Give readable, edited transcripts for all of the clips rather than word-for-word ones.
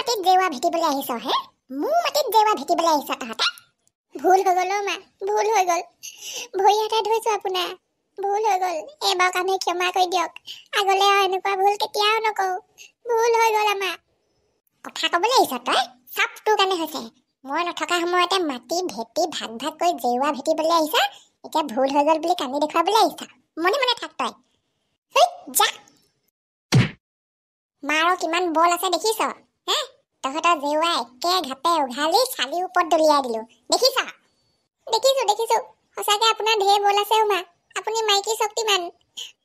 মাটিত জেওৱা ভেটিবলৈ আহিছ হে মোৰ মাটিত জেওৱা ভেটিবলৈ আহিছ তহঁতে ভুল হৈ গ'ল মা ভুল হৈ গ'ল ভৰি হাতে ধুইছো আপোনাৰ ভুল হৈ গ'ল এবাৰ কাৰণে ক্ষমা কৰি দিয়ক আগলে এনেকুৱা ভুল কেতিয়াও নকৰো ভুল হৈ গ'ল আমাৰ কথা ক'বলৈ আহিছ তই চব তোৰ কাৰণে হৈছে মই নথকা সময়তে মাটি ভেটি ভাগ ভাগ কৰি জেওৱা ভেটিবলৈ আহিছ এতিয়া ভুল হৈ গ'ল বুলি কান্দি দেখুৱাবলৈ আহিছ মনে মনে থাক তই যা মাৰো কিমান বল আছে দেখিছ হে তহঁতৰ জেওৱা একে ঘাপে উঘালি চালিৰ ওপৰত দলিয়াই দিলো দেখিছ দেখিছো সঁচাকে আপোনাৰ ঢেৰ বল আছে মা আপুনি মাইকী শক্তিমান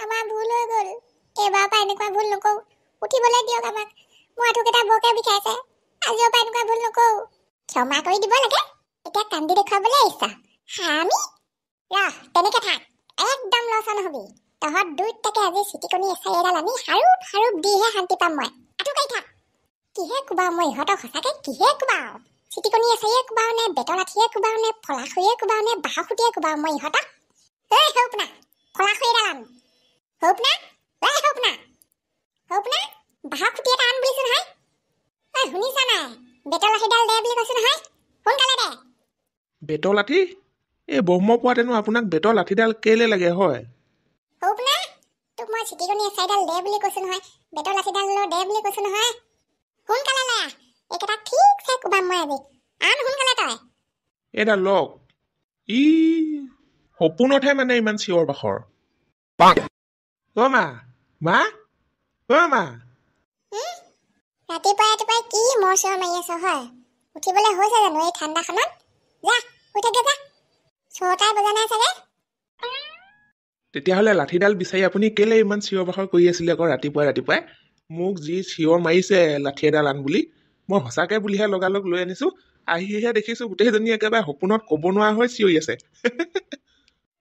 আমাৰ ভুল হৈ গ'ল এবাৰ পৰা এনেকুৱা ভুল নকৰো উঠিবলৈ দিয়ক আমাক মোৰ আঁঠুকেইটা বৰকে বিষাইছে আজিৰ পৰা এনেকুৱা ভুল নকৰো ক্ষমা কৰি দিব লাগে এতিয়া কান্দি দেখুৱাবলৈ আহিছ হামি ৰহ তেনেকে থাক একদম লছ নহবি তহঁত দুইটাকে আজি চিটিকনি এচাৰি এডাল আনি হাৰুপ দিহে শান্তি পাম মই আঁঠু কাঢ়ি থাক কিহে কোবাও মই ইহঁতক সঁচাকে কিহে কোবাও চিটিকনি এচাৰিয়ে কোবাও নে বেতৰ লাঠিয়ে কোবাও নে ফলাখৰিয়ে কোবাও নে বাঁহখুটিয়ে কোবাও মই ইহঁতক হৌপনা ফলাখৰি এডাল আন হৌপনা বাঁহখুটি এটা আন বুলিছো নহয় শুনিছা নাই বেতৰ লাঠিডাল দে বুলি কৈছো নহয় সোনকালে দে বেতৰ লাঠি এই ব্ৰহ্মপুৱাতেনো আপোনাক বেতৰ লাঠিডাল কেলে লাগে হয় হৌপনা তোক মই চিটিকনি এচাৰিডাল দে বুলি কৈছো নহয় বেতৰ লাঠিডাল দে বুলি কৈছো নহয় সোনকালে লে একেটা ঠিকছে কোবাম মই আজি আন সোনকালে তই এইডাল লওক ই সপোনতহে মানে ইমান চিঞৰ বাখৰ পাং অ' মা ৰাতিপুৱাই কি মৰ চিঞৰ মাৰি আছ হয় উঠিবলৈ হৈছে জানো এই ঠাণ্ডাখনত যা উঠে যা 6টাই বজা নাই চাগে তেতিয়াহ'লে লাঠিডাল বিচাৰি আপুনি কেলে ইমান চিঞৰ বাখৰ কৰি আছিলে আকৌ ৰাতিপুৱাই মোক যি চিঞৰ মাৰিছে লাঠি এডাল আন বুলি মই সঁচাকে বুলিহে লগালগ লৈ আনিছো আহিহে দেখিছো গোটেইজনী একেবাৰে সপোনত ক'ব নোৱাৰা হৈ চিঞৰি আছে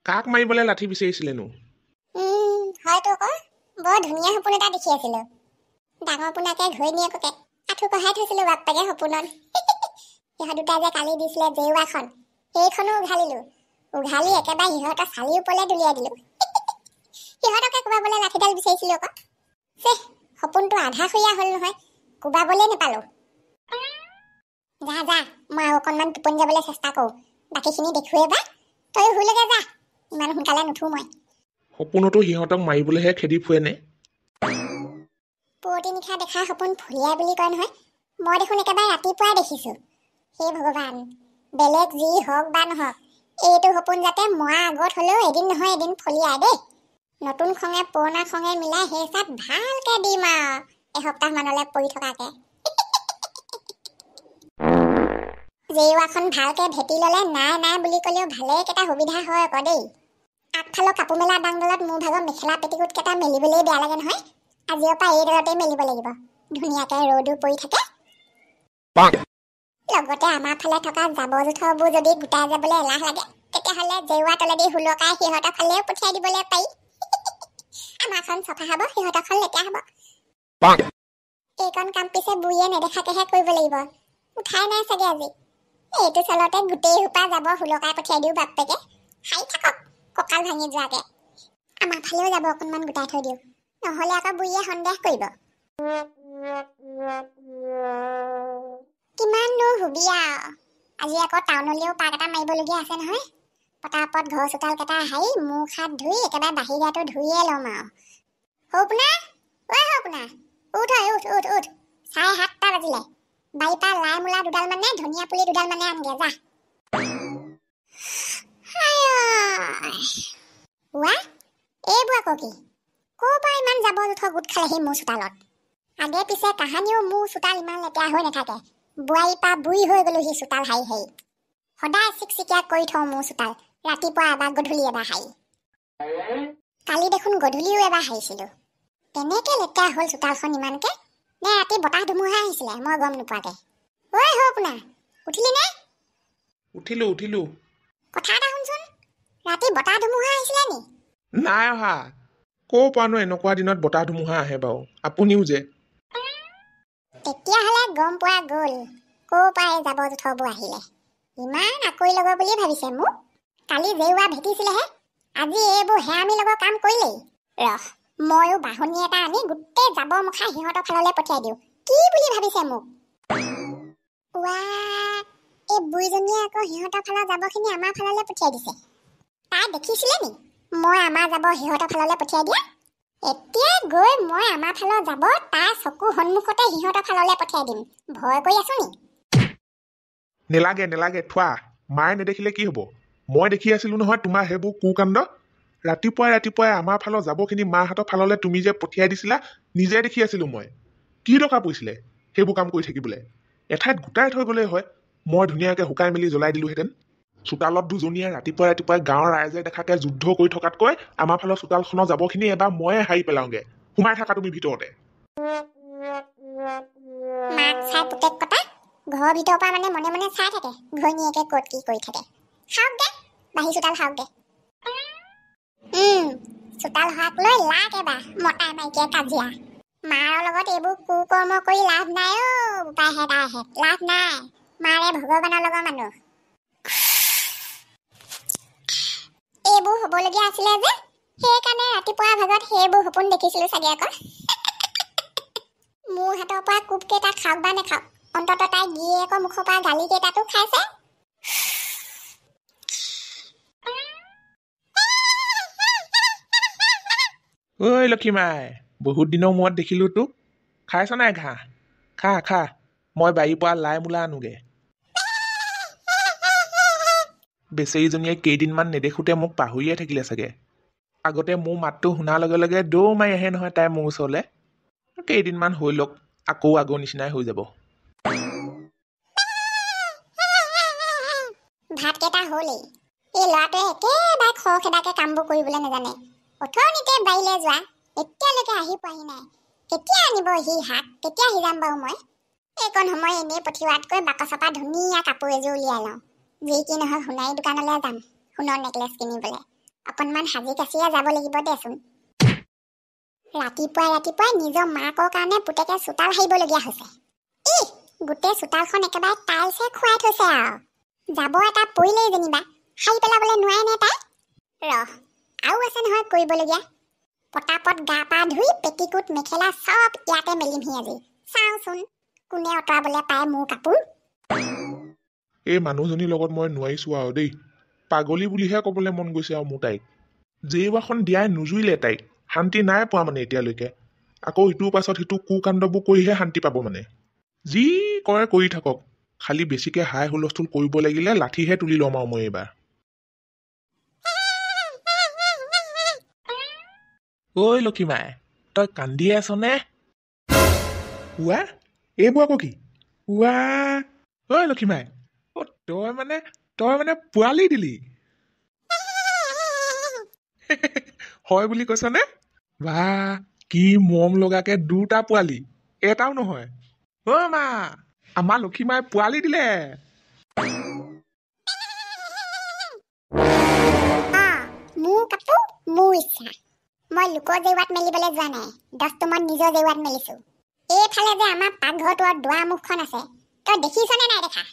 কাক মাৰিবলৈ লাঠি বিচাৰিছিলেনো হয়তো আকৌ বৰ ধুনীয়া সপোন এটা দেখি আছিলো ডাঙৰ পোনাকে ঘৈণীয়েককে আঁঠু কঢ়াই থৈছিলো বাপ্পেকে সপোনত সিহঁত দুটা যে কালি দিছিলে জেওৱাখন সেইখনো উঘালি একেবাৰে সিহঁতৰ চালিৰ ওপৰলৈ দলিয়াই দিলো সিহঁতকে কোবাবলৈ লাঠিডাল বিচাৰিছিলো আকৌ সপোনটো আধা খৰীয়া হ'ল নহয় কোবাবলৈ নাপালো যা মই আৰু অকণমান টোপনি যাবলৈ চেষ্টা কৰো বাকীখিনি দেখুৱে বা তই শুলৈকে যা ইমান সোনকালে নুঠো মই সপোনতো সিহঁতক মাৰিবলৈহে খেদি ফুৰে নে পুৱতি নিশা দেখা সপোন ফুলিয়াই বুলি কয় নহয় মই দেখোন একেবাৰে ৰাতিপুৱাই দেখিছো হে ভগৱান বেলেগ যি হওক বা নহওক এইটো সপোন যাতে মৰা আগত হ'লেও এদিন নহয় এদিন ফলিয়াই দেই নতুন খঙে পুৰণা খঙে মিলাই সেই চাত ভালকে দিম আৰু এসপ্তাহ মানলৈ পৰি থকাকে জেওৱাখন ভালকে ভেটি ল'লে নাই বুলি ক'লেও ভালেকেইটা সুবিধা হয় আকৌ দেই আগফালৰ কাপোৰ মেলা দাংডালত মোৰ ভাগৰ মেখেলা পেটিকোট কেইটা মেলিবলৈ বেয়া লাগে নহয় আজিৰ পৰা এইডালতে মেলিব লাগিব ধুনীয়াকে ৰ'দো পৰি থাকে লগতে আমাৰ ফালে থকা জাবৰ জোথৰবোৰ যদি গোটাই যাবলৈ এলাহ লাগে তেতিয়াহ'লে জেওৱা তলেদি হুলকাই সিহঁতৰ ফালেও পঠিয়াই দিবলৈ পাৰি আমাৰখন চফা হ'ব সিহঁতৰখন লেতেৰা হ'ব এইকণ কাম পিছে বুঢ়ীয়ে নেদেখাকেহে কৰিব লাগিব উঠাই নাই চাগে আজি এইটো চালতে গোটেই সোপা যাব হুলকাই পঠিয়াই দিওঁ বাপ্পেকে খাই থাকক কঁকাল ভাঙি যোৱাকে আমাৰ ফালেও যাব অকণমান গোটাই থৈ দিওঁ নহ'লে আকৌ বুঢ়ীয়ে সন্দেহ কৰিব কিমাননো হুবি আৰু আজি আকৌ টাউনলৈও পাক এটা মাৰিবলগীয়া আছে নহয় পটাপট ঘৰ চোতাল কেইটা হাৰি মুখ হাত ধুই একেবাৰে বাহিৰাটো ধুইয়ে ল'ম আৰু হৌপনা উঠ 7:30 বাজিলে বাৰীৰ পৰা লাই মূলা দুডাল মানে ধনিয়া পুলি দুডাল মানে আনগে যা এইবোৰ আকৌ কি ক'ৰ পৰা ইমান জাবৰ জোথৰ গোট খালেহি মোৰ চোতালত আগে পিছে কাহানিও মোৰ চোতাল ইমান লেতেৰা হৈ নাথাকে বোৱাৰীৰ পৰা বুঢ়ী হৈ গ'লো সি চোতাল হাৰি সদায় চিকচিকীয়া কৰি থওঁ মোৰ চোতাল ৰাতিপুৱা এবাৰ গধূলি এবাৰ হাৰি কালি দেখোন গধূলিও এবাৰ হাৰিছিলো কেনেকে লেতেৰা হ'ল চোতালখন ইমানকে নে ৰাতি বতাহ ধুমুহা আহিছিলে মই গম নোপোৱাকে হৌপনা উঠিলি নে উঠিলো কথা এটা শুনচোন ৰাতি বতাহ ধুমুহা আহিছিলে নি নাই অহা ক'ৰ পৰানো এনেকুৱা দিনত বতাহ ধুমুহা আহে বাৰু আপুনিও যে তেতিয়াহ'লে গম পোৱা গ'ল ক'ৰ পৰা এই জাবৰ জোথৰবোৰ আহিলে ইমান আঁকৰি ল'ব বুলি ভাবিছে মোক কালি জেওৱা ভেটিছিলেহে আজি এইবোৰ হেৰামি লগৰ কাম কৰিলেই ৰহ ময়ো বাহনী এটা আনি গোটেই জাবৰ মুখা সিহঁতৰ ফাললৈ পঠিয়াই দিওঁ কি বুলি ভাবিছে মোক ৱা এই বুঢ়ীজনীয়ে আকৌ সিহঁতৰ ফালৰ যাবখিনি আমাৰ ফাললৈ পঠিয়াই দিছে। তাই দেখিছিলে নি মই আমাৰ যাব সিহঁতৰ ফাললৈ পঠিয়াই দিয়া? এতিয়া গৈ মই আমাৰ ফালৰ যাব তাৰ চকু সন্মুখতে সিহঁতৰ ফাললৈ পঠিয়াই দিম। ভয় কৰি আছো নি? নেলাগে নেলাগে থোৱা। মায়ে নেদেখিলে কি হ'ব? মই দেখি আছিলো নহয় তোমাৰ সেইবোৰ কুকাণ্ড। ৰাতিপুৱাই আমাৰ ফালৰ যাবখিনি মাহঁতৰ ফাললৈ তুমি যে পঠিয়াই দিছিলা, নিজে দেখি আছিলো মই। কি দৰকাৰ পৰিছিলে সেইবোৰ কাম কৰি থাকিবলৈ? এঠাইত গোটাই থৈ গ'লেই হয়। মই ধুনীয়াকৈ শুকাই মেলি জ্বলাই দিলোহেঁতেন। চোতালত দুজনীয়ে ৰাতিপুৱাই গাঁৱৰ ৰাইজে দেখাকে যুদ্ধ কৰি থকাতকৈ আমাৰ ফালৰ চোতালখনৰ যাবখিনি এবাৰ ময়ে হাৰি পেলাওঁগে। সোমাই থাকা তুমি ভিতৰতে। মাক চাই পুতেক কটা ঘৰৰ ভিতৰৰ পৰা মানে মনে মনে চাই থাকে ঘৈণীয়েকে ক'ত কি কৰি থাকে। খাওক দে বাঢ়ি চোতাল খাওক দে। চোতাল হোৱাক লৈ লাগ এবাৰ মতাই মাইকীয়ে কাজিয়া। মাৰৰ লগত এইবোৰ কুকৰ্ম কৰি লাভ নাই অ বোপাইহেত লাভ নাই। মাৰে ভগৱানৰ লগৰ মানুহ। এইবোৰ হ'বলগীয়া আছিলে যে সেইকাৰণে ৰাতিপুৱা ভাগত সেইবোৰ সপোন দেখিছিলো চাগে আকৌ। মোৰ হাতৰ পৰা কোব কেইটা খাওক বা নেখাওক, অন্ততঃ তাই গিৰিয়েকৰ মুখৰ পৰা গালি কেইটাতো খাইছে। ঐ লক্ষীমাই, বহুত দিনৰ মূৰত দেখিলো তোক। খাইছ নাই ঘাঁহ? খা খা, মই বাৰীৰ পৰা লাই মূলা আনোগে। বেচেৰীজনীয়ে কেইদিনমান নেদেখোঁতে মোক পাহৰিয়ে থাকিলে চাগে। আগতে মোৰ মাতটো শুনাৰ লগে লগে দৌৰ মাৰি আহে নহয় তাই মোৰ ওচৰলৈ। কেইদিনমান হৈ লওক, আকৌ আগৰ নিচিনাই হৈ যাব। ভাতকেইটা হ'লেই। এই ল'ৰাটোৱে একেবাৰে খৰখেদাকে কামবোৰ কৰিবলৈ নাজানে। অথনিতে বাৰীলৈ যোৱা, এতিয়ালৈকে আহি পোৱাহি নাই। কেতিয়া আনিব সি শাক? কেতিয়া সিজাম বাৰু মই? এইকণ সময় এনেই পঠিওৱাতকৈ বাকচৰ পৰা ধুনীয়া কাপোৰ এযোৰ উলিয়াই লওঁ। যি কি নহয় সোণাৰী দোকানলৈ যাম সোণৰ নেকলেছ কিনিবলৈ। অকণমান সাজি কাচিয়ে যাব লাগিব দেচোন। ৰাতিপুৱাই নিজৰ মাকৰ কাৰণে পুতেকে চোতাল সাৰিবলগীয়া হৈছে। গোটেই চোতালখন একেবাৰে টাইলছে খুৱাই থৈছে আৰু। যাব এটা পৰিলেই যেনিবা সাৰি পেলাবলৈ নোৱাৰে নে তাই? আৰু আছে নহয় কৰিবলগীয়া। পটাপট গা পা ধুই পেটিকোট মেখেলা চব ইয়াতে মেলিমহি আজি। চাওঁচোন কোনে অঁতৰাবলৈ পায় মোৰ কাপোৰ। এই মানুহজনীৰ লগত মই নোৱাৰিছো আৰু দেই। পাগলী বুলিহে ক'বলৈ মন গৈছে আৰু মোৰ তাইক। জেউৰাখন দিয়াই নুজুৰিলে তাইক। শান্তি নাই পোৱা মানে এতিয়ালৈকে। আকৌ ইটোৰ পাছত সিটো কুকাণ্ডবোৰ কৰিহে শান্তি পাব মানে। যি কৰে কৰি থাকক, খালি বেছিকে হাই হুলস্থুল কৰিব লাগিলে লাঠিহে তুলি ল'ম আৰু মই এইবাৰ। ঐ লক্ষীমাই, তই কান্দিয়ে আছ নে? ৱা এইবোৰ আকৌ কি? ৱা ঐ লক্ষীমাই, তই মানে পোৱালি দিলি। হয় বুলি কৈছ নে? বা কি মৰম লগাকে দুটা পোৱালি, এটাও নহয়। অ মা, আমাৰ লক্ষীমাই পোৱালি দিলে। মোৰ কাপোৰ মোৰ ইচ্ছা। মই লোকৰ জেউৰাত মেলিবলৈ যোৱা নাই, দছটো মই নিজৰ জেউৰাত মেলিছো। এইফালে যে আমাৰ পাকঘৰটোৰ দুৱাৰমুখখন আছে, তই দেখিছনে নাই দেখা?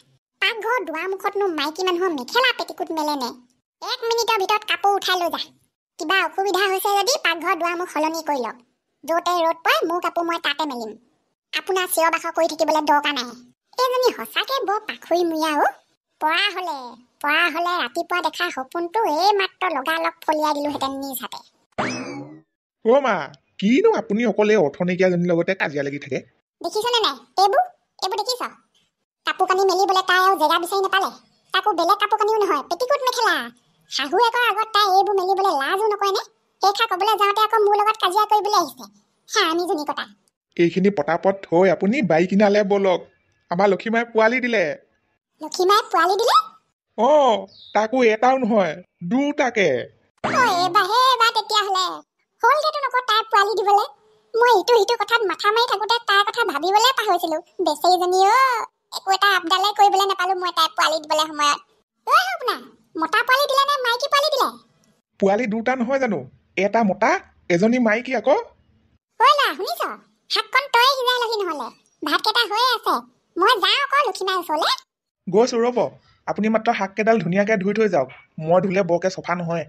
পাকঘৰৰ দুৱাৰমুখতনো মাইকী মানুহৰ মেখেলা পেটিকোট মেলে নে? 1 মিনিটৰ ভিতৰত কাপোৰ উঠাই লৈ যা। কিবা অসুবিধা হৈছে যদি পাকঘৰৰ দুৱাৰমুখ সলনি কৰি লওক। য'তে ৰ'দ পৰে মোৰ কাপোৰ মই তাতে মেলিম। আপোনাৰ চিঞৰ বাখৰ কৰি থাকিবলৈ দৰকাৰ নাই। এইজনী সঁচাকে বৰ পাখৰিমূৰীয়া অ। পৰা হলে ৰাতিপুৱা দেখা সপোনটো এই মাত্ৰ লগালগ ফলিয়াই দিলোহেঁতেন নিজ হাতে। অ মা, কিনো আপুনি অকলে অৰ্থনাইকিয়াজনীৰ লগতে কাজিয়া লাগি থাকে? দেখিছনে নাই এইবোৰ দেখিছ? কাপোৰ কানি মেলিবলৈ তাই আৰু জেগা বিচাৰি নাপালে। তাকো বেলেগ কাপোৰ কানিও নহয়, পেটিকোট মেখেলা। শাহুৱেকৰ আগত তাই এইবোৰ মেলিবলৈ লাজো নকৰে নে? সেইষাৰ ক'বলৈ যাওঁতে আকৌ মোৰ লগত কাজিয়া কৰিবলৈ আহিছে। হাৰামীজনী কটা। এইখিনি পটাপট থৈ আপুনি বাৰী কিনালে বলক। আমাৰ লক্ষীমাই পোৱালি দিলে। লক্ষীমাই পোৱালি দিলে? অ, তাকো এটাও নহয়, দুটাকে। এইবাৰ তেতিয়াহ'লে হ'লগেতো নকওঁ তাই পোৱালি দিবলৈ। মই ইটো কথাত মাথা মাৰি থাকোঁতে তাইৰ কথা ভাবিবলৈ পাহৰিছিলো। বেচেৰীজনী অ, একো এটা আপডালে কৰিবলৈ নাপালো মই তাই পোৱালি দিবলৈ সময়ত। আপোনাৰ মতা পোৱালি দিলে নে মাইকী পোৱালি দিলে? পোৱালি দুটা নহয় জানো, এটা মতা এজনী মাইকী আকৌ। শুনিছ? শাককণ তই সিজাই লবি নহ'লে। ভাতকেইটা হৈয়ে আছে, মই যাওঁ আকৌ লক্ষীমাৰ ওচৰলৈ। গৈছো ৰ'ব, আপুনি মাত্ৰ শাককেইডাল ধুনীয়াকৈ ধুই থৈ যাওক। মই ধুলে বৰকে চফা নহয়।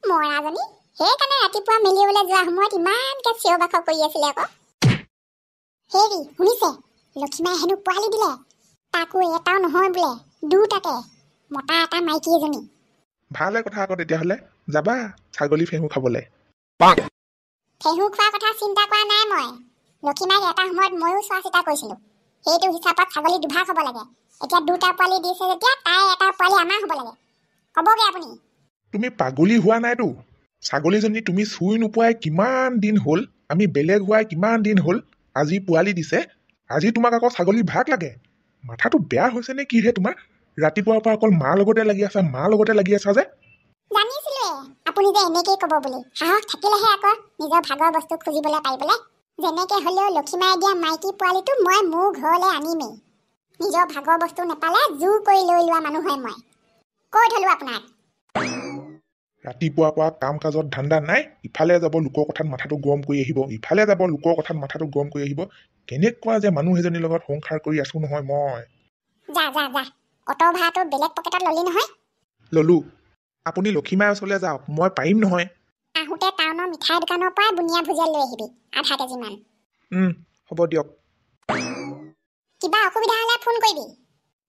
মৰাজনী সেইকাৰণে ৰাতিপুৱা মেলিবলৈ যোৱা সময়ত ইমানকে চিঞৰ বাখৰ কৰি আছিলে আকৌ। হেৰি শুনিছে, লক্ষীমাই হেনো পোৱালি দিলে, তাকো এটাও নহয় বোলে, দুটাকে, মতা এটা মাইকী এজনী। ভালে কথা আকৌ তেতিয়াহ'লে যাবা ছাগলী ফেহু খাবলৈ। ফেহু খোৱাৰ কথা চিন্তা কৰা নাই মই। লক্ষীমাইক এটা সময়ত ময়ো চোৱা চিতা কৰিছিলোঁ। সেইটো হিচাপত ছাগলী দুভাগ হ'ব লাগে। এতিয়া দুটা পোৱালি দিছে যেতিয়া তাই এটা পোৱালি আমাৰ হ'ব লাগে। ক'বগে আপুনি? তুমি পাগলী হোৱা নাইতো? ছাগলীজনী তুমি চুই নোপোৱাই কিমান দিন হ'ল, আমি বেলেগ হোৱাই কিমান দিন হ'ল, আজি পোৱালি দিছে, আজি তোমাক আকৌ ছাগলী ভাগ লাগে? মাথাটো বেয়া হৈছে নে কিহে তোমাৰ? ৰাতিপুৱাৰ পৰা অকল মাৰ লগতে লাগি আছা যে। জানিছিলোৱে আপুনি যে এনেকেই ক'ব বুলি। সাহস থাকিলেহে আকৌ নিজৰ ভাগৰ বস্তু খুজিবলৈ পাৰিবলৈ। যেনেকে হ'লেও লক্ষীমাই দিয়া মাইকী পোৱালিটো মই মোৰ ঘৰলৈ আনিমেই। নিজৰ ভাগৰ বস্তু নেপালে জোৰ কৰি লৈ লোৱা মানুহ হয় মই। কৈ থলো আপোনাক। ৰাতিপুৱাৰ পৰা কাম কাজত ধান্দা নাই, ইফালে যাব লোকৰ কথাত মাথাটো গৰম কৰি আহিব, কেনেকুৱা যে মানুহ এজনীৰ লগত সংসাৰ কৰি আছো নহয় মই। যা অটো ভাড়াটো বেলেগ পকেটত ললি নহয়? ললো। আপুনি লক্ষীমাৰ ওচৰলৈ যাওক, মই পাৰিম নহয়। আহোঁতে টাউনৰ মিঠাই দোকানৰ পৰা বুনিয়া ভুজিয়া লৈ আহিবি 0.5 কেজি মান। হ'ব দিয়ক। কিবা অসুবিধা হ'লে ফোন কৰিবি।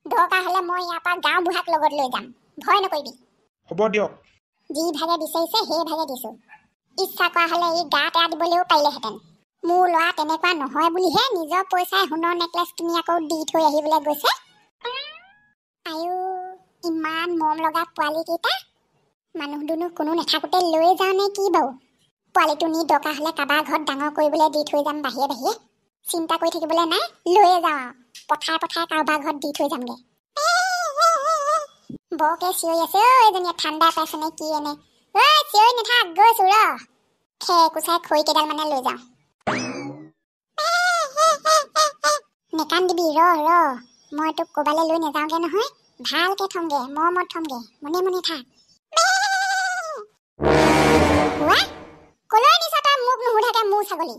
দৰকাৰ হ'লে মই ইয়াৰ পৰা গাঁও বুঢ়াক লগত লৈ যাম। ভয় নকৰিবি। হ'ব দিয়ক। যি ভাগে বিচাৰিছে সেই ভাগে দিছো। ইচ্ছা কৰা হ'লে ই গা টেৰা দিবলৈও পাৰিলেহেঁতেন। মোৰ ল'ৰা তেনেকুৱা নহয় বুলিহে নিজৰ পইচাই সোণৰ নেকলেছ কিনি আকৌ দি থৈ আহিবলৈ গৈছে। আয়ো, ইমান মৰম লগা পোৱালি কেইটা। মানুহ দুনুহ কোনো নাথাকোঁতে লৈ যাওঁ নে কি বাৰু? পোৱালিটো নি দৰকাৰ হ'লে কাৰোবাৰ ঘৰত ডাঙৰ কৰিবলৈ দি থৈ যাম বাহিৰে। চিন্তা কৰি থাকিবলৈ নাই, লৈয়ে যাওঁ আৰু পথাই কাৰোবাৰ ঘৰত দি থৈ যামগে। বৰকে চিঞৰি আছে এজনীয়ে, ঠাণ্ডা পাইছে নে কি এনে? চিঞৰি নাথাক, গৈছো ৰ। খেৰ কুচাই খৰি কেইডাল মানে লৈ যাওঁ। নেকান্দিবি, ৰ মই তোক ক'বালৈ লৈ নাযাওঁগে নহয়। ভালকে থমগে, মৰমত থমগে, মনে থাক। কলৈ নিছ তই মোক নুসুধাকে মোৰ ছাগলী?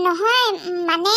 নহয় মানে